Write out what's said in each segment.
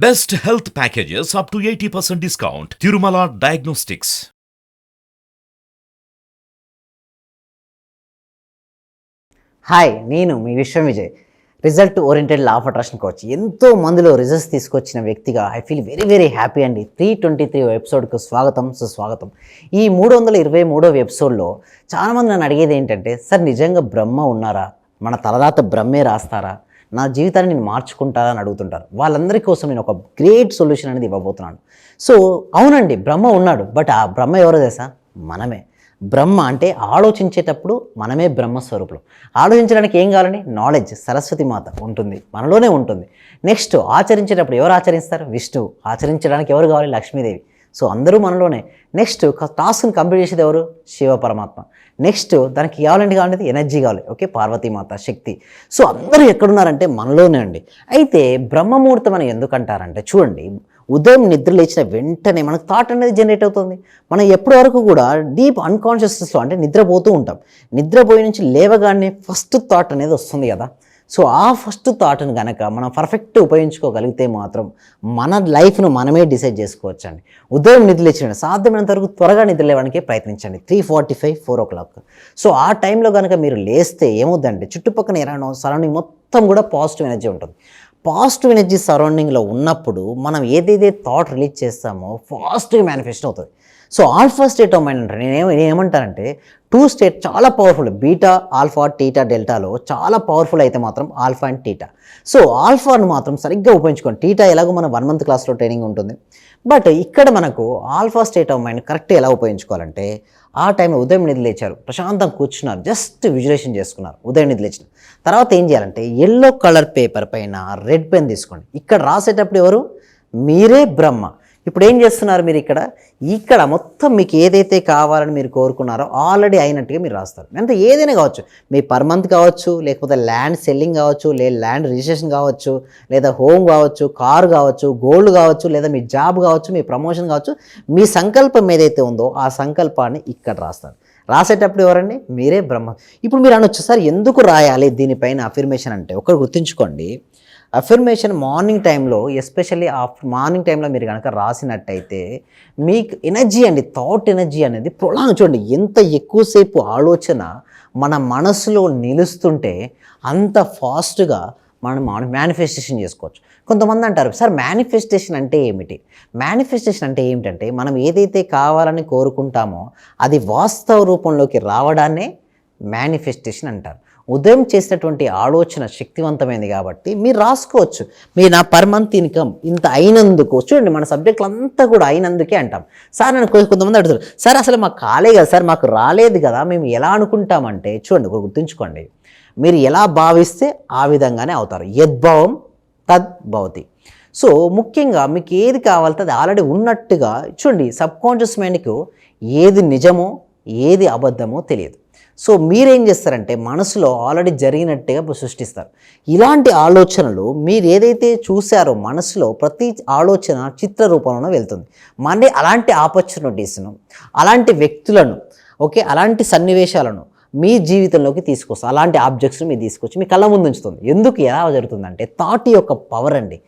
Best health packages up to 80% discount. Tirumala Diagnostics. Hi, నేను మీ విశ్వం Vijay, result oriented law of attraction coach. ఎంతో మందిలో results తీసుకొచ్చిన వ్యక్తిగా I feel very very happy అండి. 323 ఎపిసోడ్కు స్వాగతం, సుస్వాగతం. ఈ 323వ ఎపిసోడ్లో చాలామంది నన్ను అడిగేది ఏంటంటే, సార్ నిజంగా బ్రహ్మ ఉన్నారా, మన తలరాత బ్రహ్మే రాస్తారా, నా జీవితాన్ని నేను మార్చుకుంటారా అని అడుగుతుంటారు. వాళ్ళందరి కోసం నేను ఒక గ్రేట్ సొల్యూషన్ అనేది ఇవ్వబోతున్నాను. సో అవునండి, బ్రహ్మ ఉన్నాడు, బట్ ఆ బ్రహ్మ ఎవరో తెలుసా? మనమే. బ్రహ్మ అంటే ఆలోచించేటప్పుడు మనమే బ్రహ్మస్వరూపులు. ఆలోచించడానికి ఏం కావాలండి? నాలెడ్జ్. సరస్వతి మాత ఉంటుంది, మనలోనే ఉంటుంది. నెక్స్ట్ ఆచరించేటప్పుడు ఎవరు ఆచరిస్తారు? విష్ణువు. ఆచరించడానికి ఎవరు కావాలి? లక్ష్మీదేవి. సో అందరూ మనలోనే. నెక్స్ట్ టాస్క్ని కంప్లీట్ చేసేది ఎవరు? శివ పరమాత్మ. నెక్స్ట్ దానికి కావాలంటే ఎనర్జీ కావాలి. ఓకే, పార్వతీమాత, శక్తి. సో అందరూ ఎక్కడున్నారంటే మనలోనే అండి. అయితే బ్రహ్మముహూర్తం అని ఎందుకంటారంటే, చూడండి, ఉదయం నిద్ర లేచిన వెంటనే మనకు థాట్ అనేది జనరేట్ అవుతుంది. మనం ఎప్పటి వరకు కూడా డీప్ అన్కాన్షియస్నెస్లో అంటే నిద్రపోతూ ఉంటాం. నిద్రపోయి నుంచి లేవగానే ఫస్ట్ థాట్ అనేది వస్తుంది కదా. సో ఆ ఫస్ట్ థాట్ని కనుక మనం పర్ఫెక్ట్ ఉపయోగించుకోగలిగితే మాత్రం మన లైఫ్ను మనమే డిసైడ్ చేసుకోవచ్చండి. ఉదయం నిద్ర లేచిన సాధ్యమైనంత వరకు త్వరగా నిద్ర లేవడానికి ప్రయత్నించండి. 3:45, 4 o'clock. సో ఆ టైంలో కనుక మీరు లేస్తే ఏమవుద్దంటే, చుట్టుపక్కల ఎరానో సరౌండింగ్ మొత్తం కూడా పాజిటివ్ ఎనర్జీ ఉంటుంది. పాజిటివ్ ఎనర్జీ సరౌండింగ్లో ఉన్నప్పుడు మనం ఏదైతే థాట్ రిలీజ్ చేస్తామో ఫాస్ట్గా మేనిఫెస్ట్ అవుతుంది. So alpha state of mind అంటారు. నేనేమంటానంటే 2 స్టేట్ చాలా పవర్ఫుల్. బీటా, ఆల్ఫా, టీటా, డెల్టాలో చాలా పవర్ఫుల్ అయితే మాత్రం ఆల్ఫా అండ్ టీటా. సో ఆల్ఫాను మాత్రం సరిగ్గా ఉపయోగించుకోండి. టీటా ఎలాగో మన 1 month క్లాస్లో ట్రైనింగ్ ఉంటుంది. బట్ ఇక్కడ మనకు alpha state of mind correct ఎలా ఉపయోగించుకోవాలంటే, ఆ టైంలో ఉదయం నిద్ర లేచారు, ప్రశాంతంగా కూర్చున్నారు, జస్ట్ విజువలైజేషన్ చేసుకున్నారు. ఉదయం నిద్ర లేచిన తర్వాత ఏం చేయాలంటే, ఎల్లో కలర్ పేపర్ పైన రెడ్ పెన్ తీసుకోండి. ఇక్కడ రాసేటప్పుడు ఎవరు? మీరే బ్రహ్మ. ఇప్పుడు ఏం చేస్తున్నారు మీరు? ఇక్కడ మొత్తం మీకు ఏదైతే కావాలని మీరు కోరుకున్నారో ఆల్రెడీ అయినట్టుగా మీరు రాస్తారు. అంటే ఏదైనా కావచ్చు, మీ పర్ మంత్ కావచ్చు, లేకపోతే ల్యాండ్ సెల్లింగ్ కావచ్చు, లేదా ల్యాండ్ రిజిస్ట్రేషన్ కావచ్చు, లేదా హోమ్ కావచ్చు, కారు కావచ్చు, గోల్డ్ కావచ్చు, లేదా మీ జాబ్ కావచ్చు, మీ ప్రమోషన్ కావచ్చు. మీ సంకల్పం ఏదైతే ఉందో ఆ సంకల్పాన్ని ఇక్కడ రాస్తారు. రాసేటప్పుడు ఎవరండి? మీరే బ్రహ్మ. ఇప్పుడు మీరు అనొచ్చు, సార్ ఎందుకు రాయాలి దీనిపైన అఫర్మేషన్ అంటే, ఒకటి గుర్తుంచుకోండి. అఫర్మేషన్ మార్నింగ్ టైంలో, ఎస్పెషల్లీ మార్నింగ్ టైంలో మీరు కనుక రాసినట్టయితే మీకు ఎనర్జీ అండి, థాట్ ఎనర్జీ అనేది ప్రొలాంగ్. చూడండి, ఎంత ఎక్కువసేపు ఆలోచన మన మనసులో నిలుస్తుంటే అంత ఫాస్ట్గా మనం మేనిఫెస్టేషన్ చేసుకోవచ్చు. కొంతమంది అంటారు, సార్ మేనిఫెస్టేషన్ అంటే ఏమిటి? మేనిఫెస్టేషన్ అంటే ఏమిటంటే, మనం ఏదైతే కావాలని కోరుకుంటామో అది వాస్తవ రూపంలోకి రావడాన్నే మేనిఫెస్టేషన్ అంటారు. ఉదయం చేసినటువంటి ఆలోచన శక్తివంతమైంది కాబట్టి మీరు రాసుకోవచ్చు. మీరు నా పర్ మంత్ ఇన్కమ్ ఇంత అయినందుకు. చూడండి, మన సబ్జెక్టులు అంతా కూడా అయినందుకే అంటాం. సార్ నన్ను కొంతమంది అడుగుతారు, సార్ అసలు మాకు కాలే కదా సార్, మాకు రాలేదు కదా, మేము ఎలా అనుకుంటామంటే, చూడండి, గుర్తుంచుకోండి, మీరు ఎలా భావిస్తే ఆ విధంగానే అవుతారు. యద్భావం తద్భవతి. సో ముఖ్యంగా మీకు ఏది కావాలంటే అది ఆల్రెడీ ఉన్నట్టుగా చూడండి. సబ్కాన్షియస్ మైండ్కు ఏది నిజమో ఏది అబద్ధమో తెలియదు. సో మీరేం చేస్తారంటే, మనసులో ఆల్రెడీ జరిగినట్టుగా సృష్టిస్తారు. ఇలాంటి ఆలోచనలు మీరు ఏదైతే చూసారో మనసులో ప్రతి ఆలోచన చిత్ర రూపంలో వెళ్తుంది. మళ్ళీ అలాంటి ఆపర్చునిటీస్ను, అలాంటి వ్యక్తులను, ఓకే, అలాంటి సన్నివేశాలను మీ జీవితంలోకి తీసుకొస్తారు. అలాంటి ఆబ్జెక్ట్స్ని మీరు తీసుకొచ్చి మీ కళ్ళ ముందు ఉంచుతుంది. ఎందుకు, ఎలా జరుగుతుందంటే, థాట్ యొక్క పవర్ అండి.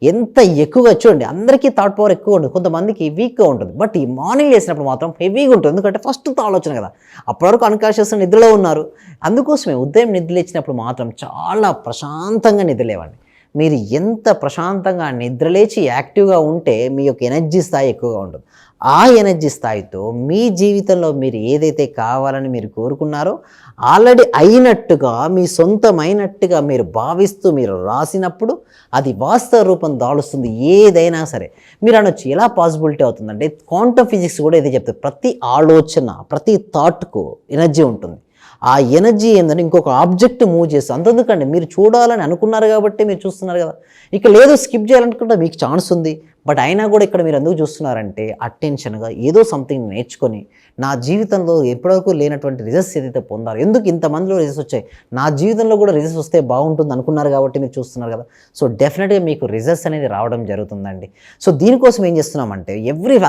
ఎంత ఎక్కువగా చూడండి, అందరికీ థాట్ పవర్ ఎక్కువ ఉంటుంది, కొంతమందికి వీక్గా ఉంటుంది. బట్ ఈ మార్నింగ్ లేసినప్పుడు మాత్రం హెవీగా ఉంటుంది. ఎందుకంటే ఫస్ట్ ఆలోచన కదా, అప్పటివరకు అన్కాన్షియస్ నిద్రలో ఉన్నారు. అందుకోసమే ఉదయం నిద్ర లేచినప్పుడు మాత్రం చాలా ప్రశాంతంగా నిద్రలేవండి. మీరు ఎంత ప్రశాంతంగా నిద్రలేచి యాక్టివ్గా ఉంటే మీ యొక్క ఎనర్జీ స్థాయి ఎక్కువగా ఉంటుంది. ఆ ఎనర్జీ స్థాయితో మీ జీవితంలో మీరు ఏదైతే కావాలని మీరు కోరుకున్నారో ఆల్రెడీ అయినట్టుగా, మీ సొంతమైనట్టుగా మీరు భావిస్తూ మీరు రాసినప్పుడు అది వాస్తవ రూపం దాలుస్తుంది. ఏదైనా సరే మీరు అనొచ్చు, ఎలా పాసిబిలిటీ అవుతుందంటే, క్వాంటమ్ ఫిజిక్స్ కూడా ఇదే చెప్తుంది. ప్రతి ఆలోచన, ప్రతి థాట్కు ఎనర్జీ ఉంటుంది. ఆ ఎనర్జీ ఏంటంటే ఇంకొక ఆబ్జెక్ట్ మూవ్ చేస్తుంది. అంతెందుకండి, మీరు చూడాలని అనుకున్నారు కాబట్టి మీరు చూస్తున్నారు కదా. ఇక లేదు, స్కిప్ చేయాలనుకుంటే మీకు ఛాన్స్ ఉంది. బట్ అయినా కూడా ఇక్కడ మీరు ఎందుకు చూస్తున్నారంటే, అటెన్షన్గా ఏదో సంథింగ్ నేర్చుకొని నా జీవితంలో ఎప్పటివరకు లేనటువంటి రిజల్ట్స్ ఏదైతే పొందారో, ఎందుకు ఇంతమందిలో రిజల్ట్స్ వచ్చాయి, నా జీవితంలో కూడా రిజల్ట్స్ వస్తే బాగుంటుంది అనుకున్నారు కాబట్టి మీరు చూస్తున్నారు కదా. సో డెఫినెట్గా మీకు రిజల్ట్స్ అనేది రావడం జరుగుతుందండి. సో దీనికోసం ఏం చేస్తున్నామంటే,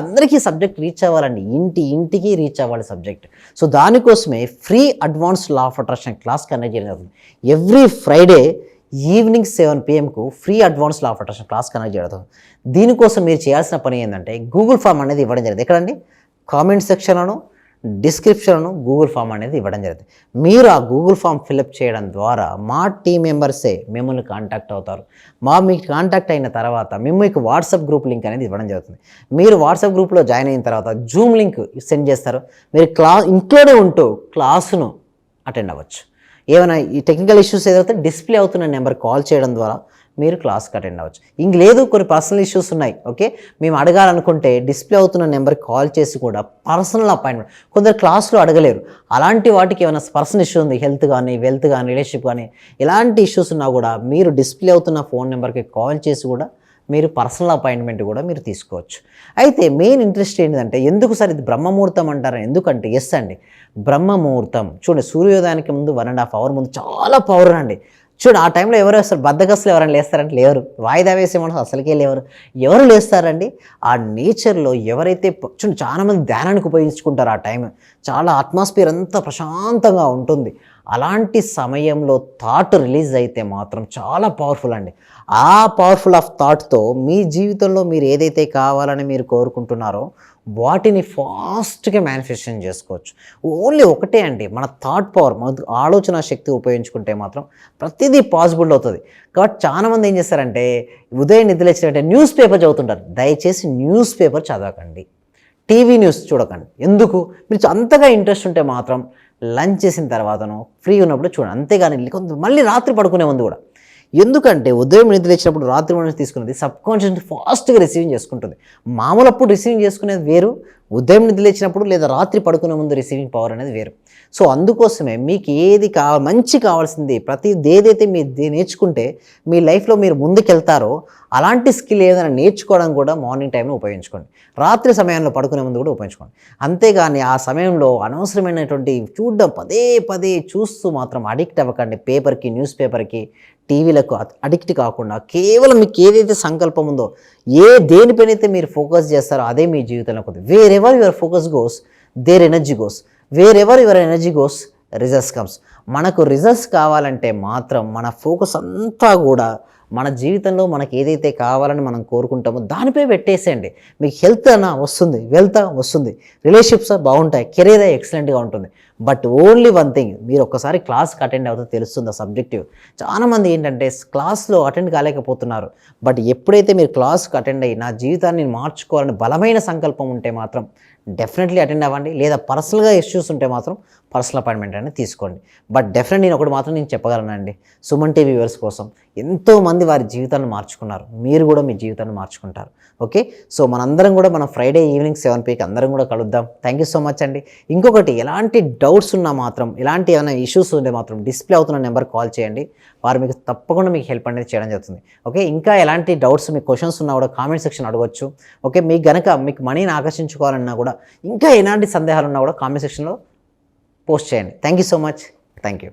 అందరికీ సబ్జెక్ట్ రీచ్ అవ్వాలండి, ఇంటికి రీచ్ అవ్వాలి సబ్జెక్ట్. సో దానికోసమే free advanced law of attraction class connect చేయడం జరుగుతుంది. Every Friday evening 7 PM free advance law of attraction class connect చేయడం. దీనికోసం మీరు చేయాల్సిన పని ఏంటంటే గూగుల్ ఫామ్ అనేది ఇవ్వడం జరిగింది. ఎక్కడండి? కామెంట్ సెక్షన్లోను డిస్క్రిప్షన్లో గూగుల్ ఫామ్ అనేది ఇవ్వడం జరుగుతుంది. మీరు ఆ గూగుల్ ఫామ్ ఫిలప్ చేయడం ద్వారా మా టీం మెంబర్సే మిమ్మల్ని కాంటాక్ట్ అవుతారు. మీకు కాంటాక్ట్ అయిన తర్వాత మేము మీకు వాట్సాప్ గ్రూప్ లింక్ అనేది ఇవ్వడం జరుగుతుంది. మీరు వాట్సాప్ గ్రూప్లో జాయిన్ అయిన తర్వాత జూమ్ లింక్ సెండ్ చేస్తారు. మీరు ఇంట్లోనే ఉంటూ క్లాసును అటెండ్ అవ్వచ్చు. ఏమైనా ఈ టెక్నికల్ ఇష్యూస్ ఏదైతే డిస్ప్లే అవుతున్న నెంబర్ కాల్ చేయడం ద్వారా మీరు క్లాస్కి అటెండ్ అవ్వచ్చు. ఇంక లేదు కొన్ని పర్సనల్ ఇష్యూస్ ఉన్నాయి, ఓకే, మేము అడగాలనుకుంటే డిస్ప్లే అవుతున్న నెంబర్కి కాల్ చేసి కూడా పర్సనల్ అపాయింట్మెంట్, కొందరు క్లాస్లో అడగలేరు, అలాంటి వాటికి ఏమైనా పర్సనల్ ఇష్యూ ఉంది, హెల్త్ కానీ వెల్త్ కానీ రిలేషన్షిప్ కానీ ఎలాంటి ఇష్యూస్ ఉన్నా కూడా మీరు డిస్ప్లే అవుతున్న ఫోన్ నెంబర్కి కాల్ చేసి కూడా మీరు పర్సనల్ అపాయింట్మెంట్ కూడా మీరు తీసుకోవచ్చు. అయితే మెయిన్ ఇంట్రెస్ట్ ఏంటంటే ఎందుకు సార్ ఇది బ్రహ్మముహూర్తం అంటారు? ఎందుకంటే ఎస్ అండి, బ్రహ్మముహూర్తం చూడండి, సూర్యోదయానికి ముందు 1.5 hour ముందు చాలా పవర్ అండి. చూడు ఆ టైంలో ఎవరు వేస్తారు? బద్దగస్తులు ఎవరైనా లేస్తారంటే లేవరు. వాయిదా వేసేమని అసలుకే లేవరు. ఎవరు లేస్తారండి? ఆ నేచర్లో ఎవరైతే చూడండి చాలామంది ధ్యానానికి ఉపయోగించుకుంటారు. ఆ టైం చాలా అట్మాస్ఫియర్ అంతా ప్రశాంతంగా ఉంటుంది. అలాంటి సమయంలో థాట్ రిలీజ్ అయితే మాత్రం చాలా పవర్ఫుల్ అండి. ఆ పవర్ఫుల్ ఆఫ్ థాట్తో మీ జీవితంలో మీరు ఏదైతే కావాలని మీరు కోరుకుంటున్నారో వాటిని ఫాస్ట్గా మేనిఫెస్టేషన్ చేసుకోవచ్చు. ఓన్లీ ఒకటే అండి, మన థాట్ పవర్, మన ఆలోచన శక్తి ఉపయోగించుకుంటే మాత్రం ప్రతిదీ పాసిబుల్ అవుతుంది. కాబట్టి చాలామంది ఏం చేస్తారంటే ఉదయం నిద్రలేచినట్టే న్యూస్ పేపర్ చదువుతుంటారు. దయచేసి న్యూస్ పేపర్ చదవకండి, టీవీ న్యూస్ చూడకండి. ఎందుకు? మీరు అంతగా ఇంట్రెస్ట్ ఉంటే మాత్రం లంచ్ చేసిన తర్వాతనో ఫ్రీ ఉన్నప్పుడు చూడండి, అంతేగాని మళ్ళీ రాత్రి పడుకునే ముందు కూడా. ఎందుకంటే ఉదయం నిద్ర లేచినప్పుడు రాత్రి మనం తీసుకున్నది సబ్ కాన్షియస్ ఫాస్ట్గా రిసీవింగ్ చేసుకుంటుంది. మామూలప్పుడు రిసీవింగ్ చేసుకునేది వేరు, ఉదయం నిద్ర లేచినప్పుడు లేదా రాత్రి పడుకునే ముందు రిసీవింగ్ పవర్ అనేది వేరు. సో అందుకోసమే మీకు ఏది మంచి కావాల్సింది ఏదైతే మీరు నేర్చుకుంటే మీ లైఫ్లో మీరు ముందుకెళ్తారో అలాంటి స్కిల్ ఏదైనా నేర్చుకోవడం కూడా మార్నింగ్ టైంలో ఉపయోగించుకోండి. రాత్రి సమయంలో పడుకునే ముందు కూడా ఉపయోగించుకోండి. అంతేగాని ఆ సమయంలో అనవసరమైనటువంటి చూడడం పదే పదే చూస్తూ మాత్రం అడిక్ట్ అవ్వకండి. పేపర్కి, న్యూస్ పేపర్కి, టీవీలకు అడిక్ట్ కాకుండా కేవలం మీకు ఏదైతే సంకల్పం ఉందో దేనిపైనైతే మీరు ఫోకస్ చేస్తారో అదే మీ జీవితంలో కొద్ది. Wear ever your focus goes there energy goes, wear ever your energy goes results comes. మనకు రిజల్ట్స్ కావాలంటే మాత్రం మన ఫోకస్ అంతా కూడా మన జీవితంలో మనకి ఏదైతే కావాలని మనం కోరుకుంటామో దానిపై పెట్టేసేయండి. మీకు హెల్త్ అన్నా వస్తుంది, వెల్త్ వస్తుంది, రిలేషన్షిప్స్ బాగుంటాయి, కెరీర్ ఎక్సలెంట్గా ఉంటుంది. బట్ ఓన్లీ వన్ థింగ్, మీరు ఒక్కసారి క్లాస్కి అటెండ్ అవుతే తెలుస్తుంది ఆ సబ్జెక్టివ్. చాలామంది ఏంటంటే క్లాస్లో అటెండ్ కాలేకపోతున్నారు. బట్ ఎప్పుడైతే మీరు క్లాస్కి అటెండ్ అయ్యి నా జీవితాన్ని మార్చుకోవాలని బలమైన సంకల్పం ఉంటే మాత్రం డెఫినెట్లీ అటెండ్ అవ్వండి. లేదా పర్సనల్గా ఇష్యూస్ ఉంటే మాత్రం పర్సనల్ అపాయింట్మెంట్ అనేది తీసుకోండి. బట్ డెఫినెట్లీ నేను ఒకటి మాత్రం నేను చెప్పగలనండి, సుమన్ టీవీ వ్యూవర్స్ కోసం ఎంతోమంది వారి జీవితాన్ని మార్చుకున్నారు, మీరు కూడా మీ జీవితాన్ని మార్చుకుంటారు. ఓకే, సో మనందరం కూడా మనం ఫ్రైడే ఈవినింగ్ 7 PM అందరం కూడా కలుద్దాం. థ్యాంక్ యూ సో మచ్ అండి. ఇంకొకటి, ఎలాంటి డౌట్స్ ఉన్నా మాత్రం, ఎలాంటి ఏమైనా ఇష్యూస్ ఉంటే మాత్రం డిస్ప్లే అవుతున్న నెంబర్ కాల్ చేయండి. వారు మీకు తప్పకుండా మీకు హెల్ప్ అనేది చేయడం జరుగుతుంది. ఓకే, ఇంకా ఎలాంటి డౌట్స్, మీకు క్వశ్చన్స్ ఉన్నా కూడా కామెంట్ సెక్షన్ అడగవచ్చు. ఓకే, మీకు మనీని ఆకర్షించుకోవాలన్నా కూడా, ఇంకా ఎలాంటి సందేహాలు ఉన్నా కూడా కామెంట్ సెక్షన్లో పోస్ట్ చేయండి. Thank you so much. Thank you.